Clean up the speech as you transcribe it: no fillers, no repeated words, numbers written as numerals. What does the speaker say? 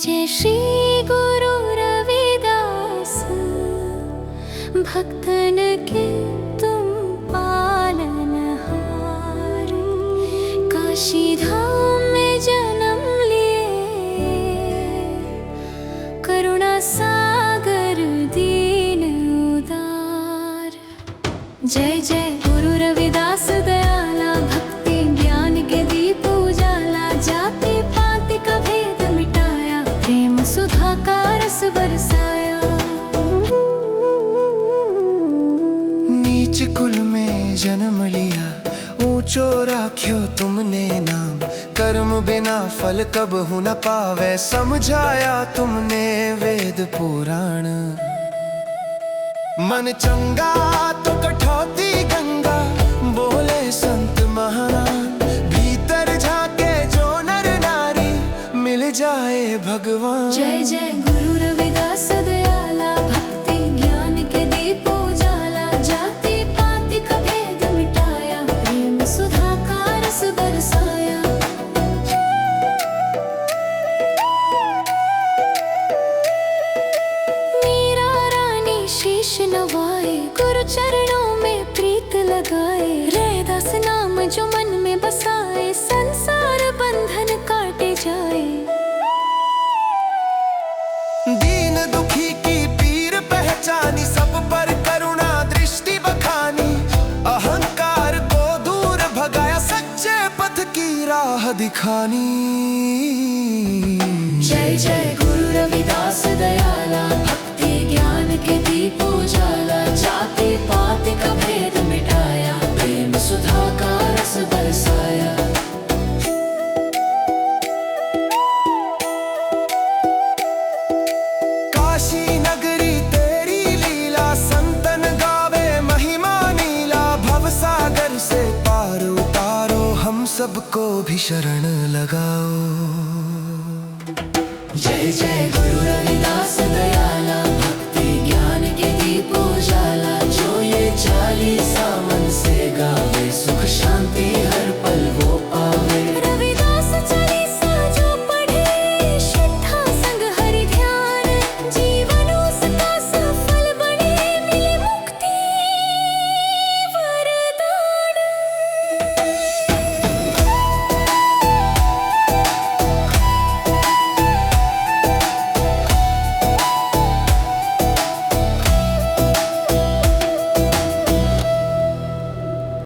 जय श्री गुरु रविदास, भक्तन के तुम पालनहार। काशी धाम में जन्म लिए, करुणा सागर दीन उदार। जय जय गुरु रविदास दयाला, भक्ति ज्ञान के दीप उजाला। जाति पाति का भेद मिटाया, प्रेम सुधा का रस बरसाया। नीच कुल में जन्म लिया, ऊंचो राख्यो तुमने नाम। कर्म बिना फल कबहु न पावे, समझाया तुमने वेद पुराण। मन चंगा तो कठौती गंगा, बोले संत महान। भीतर झाके जो नर नारी, मिल जाए भगवान। जय जय गुरु रविदास दयाला, भक्ति ज्ञान के दीप उजाला। जाति पाति का भेद मिटाया, प्रेम सुधा का रस बरसाया। मीरा रानी शीश नवाए, गुरु चरणों में प्रीत लगाए। रैदास नाम जो मन में बसाए, संसार बंधन काटे जाए। दीन दुखी की पीर पहचानी, सब पर करुणा दृष्टि बखानी। अहंकार को दूर भगाया, सच्चे पथ की राह दिखानी। जय जय गुरु रविदास दयाला, भक्ति ज्ञान के दीप उजाला। जाति पाति का भेद मिटाया, प्रेम सुधा का रस बरसाया। काशी नगरी तेरी लीला, संतन गावे महिमा नीला। भवसागर से पार उतारो, हम सबको भी शरण लगाओ। जय जय गुरु रविदास